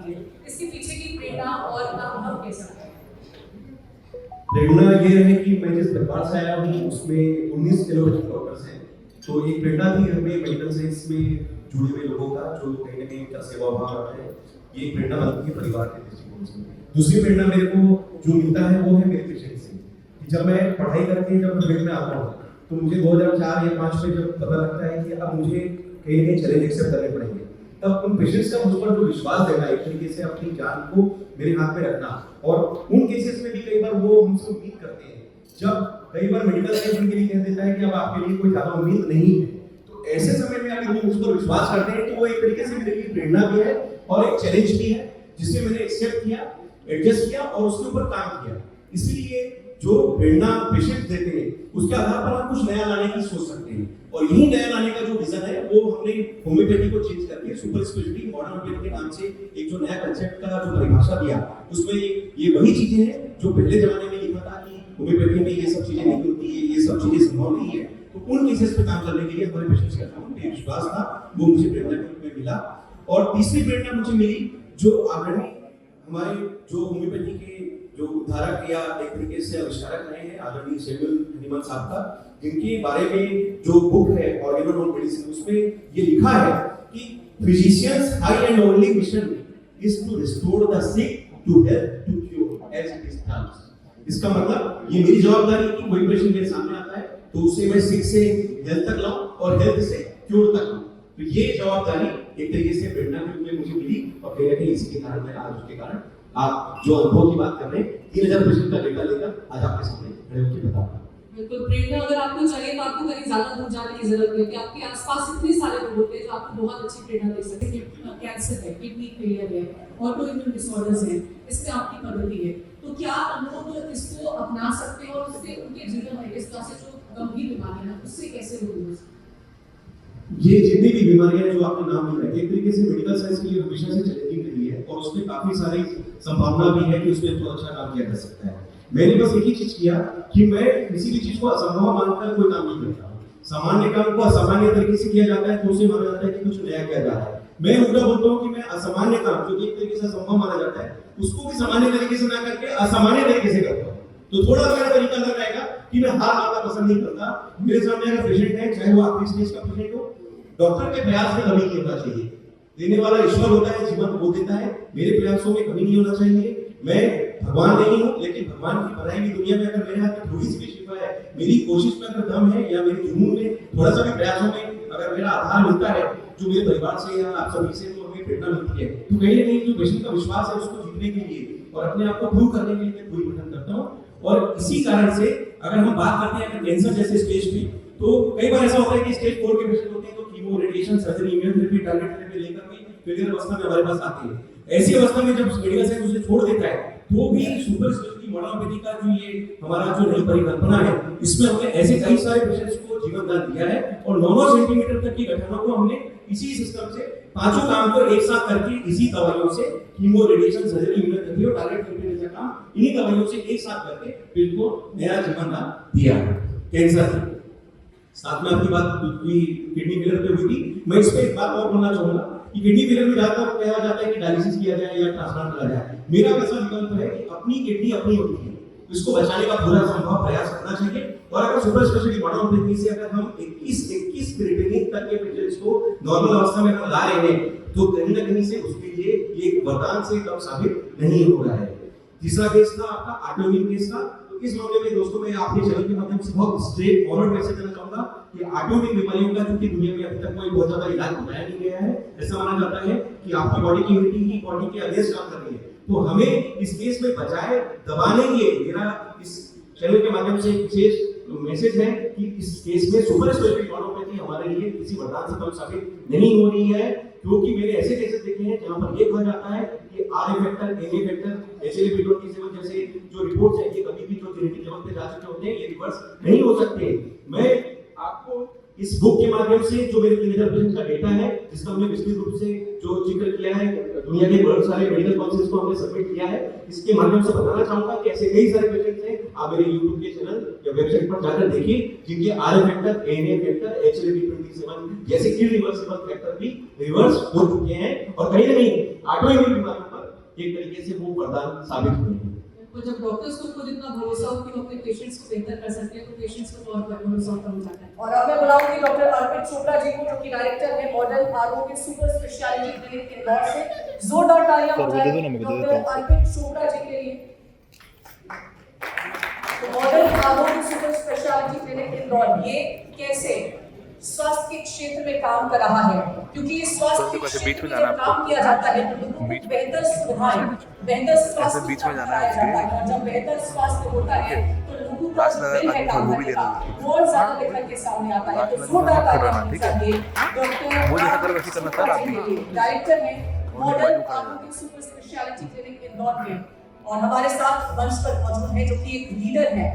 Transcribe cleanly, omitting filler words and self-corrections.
जाती है, इसके पीछे की प्रेरणा और अनुभव कैसा है? प्रेरणा ये रहे कि मैं जिस परिवार से आया हूँ उसमें 19 एलोपैथिक डॉक्टर्स हैं, तो एक प्रेरणा थी हमें मेडिकल साइंस में जुड़े हुए लोगों का जो कहीं ना कहीं का सेवा भाव रहा है, ये एक प्रेरणा बनती है परिवार के दृष्टिकोण से। दूसरी प्रेरणा मेरे को जो मिलता है वो है मेरे पेशेंट से, कि जब मैं पढ़ाई करके जब मैं फील्ड में आता हूँ तो मुझे 2004 या 5 में जब पता लगता है कि अब मुझे कहीं ना कहीं चैलेंज एक्सेप्ट करने पड़ेंगे, तब उन पेशेंट्स का मुझ पर जो विश्वास देना, एक तरीके से अपनी जान को मेरे हाथ में रखना, और उन केसेस में भी कई बार वो हमसे उम्मीद करते हैं, जब कई बार मेडिकल साइंस उनके लिए कह देता है कि अब आपके लिए कोई ज्यादा उम्मीद नहीं है, तो ऐसे समय में अगर वो मुझ पर विश्वास करते हैं तो वो एक तरीके से मेरे लिए प्रेरणा भी है और एक चैलेंज भी है, जिसे मैंने एक्सेप्ट किया, एडजस्ट किया और उसके ऊपर काम किया। इसीलिए जो प्रेरणा पेशेंट देते हैं उसके आधार पर हम कुछ नया लाने की सोच सकते हैं, और यही नया लाने का जो विजन है वो हमने होम्योपैथी को चेंज करके सुपर स्पेशलिटी मॉडर्न होम्योपैथी के नाम से एक जो नया कंसेप्ट का जो परिभाषा दिया, उसमें ये वही चीजें हैं जो पहले जमाने में लिखा था कि होम्योपैथी में ये सब चीजें नहीं होती है, ये सब चीजें संभव नहीं है, तो उन केसेस पे काम करने के लिए हमारे पेशेंट्स का विश्वास था, वो मुझे प्रेरणा के रूप में मिला। और तीसरी प्रेरणा मुझे मिली जो आग्रही हमारे जो होम्योपैथी के जो उद्धारक या एक तरीके से आविष्कारक रहे हैं आदरणीय सैमुअल हनीमन साहब का, जिनके बारे में जो बुक है ऑर्गेनल ऑन मेडिसिन, उसमें ये लिखा है कि physicians high and only mission is to restore the sick to health to cure as it is terms. इसका मतलब ये मेरी जवाबदारी है कि कोई पेशेंट मेरे सामने आता है तो उसे मैं सिक से हेल्थ तक लाऊं और हेल्थ से क्योर तक लाऊं, तो ये जवाबदारी एक तरीके से प्रेरणा के रूप में मुझे मिली, और कहीं ना कहीं इसके कारण मैं आज उसके कारण आप जो अनुभव की बात कर रहे हैं 3000 पेशेंट का डेटा लेकर आज आपके सामने खड़े होकर बता रहा हूं। बिल्कुल, प्रेरणा अगर आपको चाहिए तो आपको कहीं ज्यादा दूर जाने की जरूरत नहीं है, कि आपके आसपास इतने सारे लोग होते हैं जो आपको बहुत अच्छी प्रेरणा दे सकते हैं। कैंसर है, किडनी फेलियर है, ऑटोइम्यून डिसऑर्डर्स है, इसमें आपकी प्रगति है, तो क्या लोग इसको अपना सकते हैं और उससे उनके जीवन में इस तरह से जो गंभीर बीमारियां हैं उससे कैसे दूर हो सकते हैं? ये जितनी भी बीमारियां जो आपने नाम लिया एक तरीके से मेडिकल साइंस के लिए हमेशा से चैलेंजिंग रही है, और उसमें काफी सारी संभावना भी है कि उसमें तो अच्छा काम किया जा सकता है। मैंने बस एक ही चीज किया कि मैं किसी भी चीज को असंभव मानकर कोई काम नहीं करता। सामान्य काम को असामान्य तरीके से किया जाता है तो उसे माना जाता है कि कुछ नया किया जा रहा है। मैं उल्टा बोलता हूँ कि मैं असामान्य काम जो एक तरीके से असंभव माना जाता है उसको भी सामान्य तरीके से ना करके असामान्य तरीके से करता हूँ। तो थोड़ा मेरा तरीका अलग रहेगा कि मैं हार मानना पसंद नहीं करता। मेरे सामने अगर पेशेंट है, चाहे वो आखिरी स्टेज का पेशेंट हो, डॉक्टर के प्रयास में कमी नहीं होना चाहिए। देने वाला ईश्वर होता है, जीवन वो देता है, मेरे प्रयासों में कमी नहीं होना चाहिए। मैं भगवान नहीं हूँ, लेकिन भगवान की बनाई हुई दुनिया में अगर मेरे हाथ में थोड़ी सी भी शिफा है, मेरी कोशिश में अगर दम है, या मेरे जुनून में थोड़ा सा भी प्रयासों में अगर मेरा आधार मिलता है जो मेरे परिवार से या आप सभी से तो हमें प्रेरणा मिलती है, तो कहीं ना कहीं जो पेशेंट का विश्वास है उसको जीतने के लिए और अपने आप को प्रूव करने के लिए मैं कोई मेहनत करता हूँ। और इसी कारण से अगर हम बात करते हैं कैंसर जैसे स्टेज पे, तो कई बार ऐसा होता है कि स्टेज 4 के पेशेंट होते हैं तो chemo, radiation, surgery, immunotherapy, target therapy लेकर भी फेलियर अवस्था में हमारे पास आती है। ऐसी अवस्था में जब मेडिकल साइंस उसे छोड़ देता है तो भी सुपर स्पेशलिटी मॉडर्न होम्योपैथी का जो ये हमारा जो नई परिकल्पना है, इसमें हमने ऐसे कई सारे पेशेंट्स को जीवन दान दिया है, और 9-9 सेंटीमीटर तक की गठनों को हमने इसी सिस्टम से पांचों काम को एक साथ करके इसी दवाइयों से कीमो, रेडिएशन, सर्जरी, इम्यूनोथेरेपी और टारगेट थेरेपी जैसा काम इन्हीं दवाइयों से एक साथ करके पेशेंट को नया जीवन दान दिया है। कैंसर साथ में आपकी बात किडनी फेलियर पे हुई थी, मैं इस पे एक बात और बोलना चाहूंगा कि किडनी फेलियर में ज्यादातर कहा जाता है कि डायलिसिस किया जाए या ट्रांसप्लांट किया जाए। मेरा वैसा विकल्प है कि अपनी किडनी अपनी होती है, इसको बचाने का पूरा संभव प्रयास करना चाहिए। और अगर सुपर स्पेशलिटी मॉडर्न होम्योपैथी से अगर हम 21 क्रिएटिनिन तक के पेशेंट्स को नॉर्मल अवस्था में ला रहे हैं तो कहीं ना कहीं से उसके लिए ये वरदान से कम साबित नहीं हो रहा है। तीसरा केस था आपका ऑटोइम्यून केस का। इस मामले में दोस्तों मैं आपके चैनल के माध्यम से बहुत स्ट्रेट फॉरवर्ड मैसेज देना चाहूंगा कि ऑटोइम्यून बीमारियों का क्योंकि दुनिया में अभी तक कोई बहुत ज्यादा इलाज बताया नहीं गया है, ऐसा माना जाता है कि आपकी बॉडी की इम्यूनिटी ही बॉडी के अगेंस्ट काम कर रही है, तो हमें इस केस में बचाए दबाने के मेरा इस चैनल के माध्यम से विशेष मैसेज है कि इस केस में सुपर स्पेशलिटी होम्योपैथी हमारे लिए किसी वरदान से कम साबित नहीं हो रही है, क्योंकि मैंने ऐसे केसेस देखे हैं जहां पर ये कहा जाता है कि are factor, N factor, HLA-B27 जैसे जो रिपोर्ट्स हैं ये कभी भी जो जेनेटिक लेवल पे जा चुके होते हैं ये रिवर्स नहीं हो सकते। मैं आपको इस बुक के माध्यम से जो मेरे 3000 पेशेंट का डेटा है, जिसका हमने विस्तृत रूप से जो जिक्र किया है, दुनिया के बहुत सारे मेडिकल काउंसिल्स को हमने सबमिट किया है, इसके माध्यम से बताना चाहूंगा कि ऐसे कई सारे पेशेंट्स हैं, आप मेरे YouTube के चैनल या वेबसाइट पर जाकर देखिए जिनके are factor, N factor, HLA-B27 जैसे इरिवर्सिबल फैक्टर भी रिवर्स हो चुके हैं, और कहीं ना कहीं ऑटोइम्यून बीमारियों पर एक तरीके से वो वरदान साबित हुए हैं। तो जब डॉक्टर्स को खुद इतना भरोसा हो कि वो अपने पेशेंट्स को बेहतर कर सकते हैं तो पेशेंट्स को और भरोसा कम जाता है। और अब मैं बुलाऊंगी डॉक्टर अर्पित चोपड़ा जी को, जो कि डायरेक्टर है मॉडर्न आरोग्य सुपर स्पेशलिटी क्लिनिक इंदौर से। जोरदार तालियां हो जाए डॉक्टर अर्पित चोपड़ा जी के लिए। तो मॉडर्न आरोग्य सुपर स्पेशलिटी क्लिनिक इंदौर ये कैसे स्वास्थ्य के क्षेत्र में काम कर रहा है, क्योंकि स्वास्थ्य के क्षेत्र में जब काम किया जाता है तो लोगों को बेहतर सुविधाएं, बेहतर स्वास्थ्य बीच में जाना है जाता है। और जब बेहतर स्वास्थ्य होता है तो लोगों का जो दिल है काम करने का वो और ज्यादा लेकर के सामने आता है। तो जोरदार तालियां होनी चाहिए डॉक्टर वो जैसा करो वैसे करना सर आप भी। डायरेक्टर है मॉडर्न आरोग्य सुपर स्पेशलिटी क्लिनिक इंदौर में, और हमारे साथ मंच पर मौजूद है जो कि एक लीडर है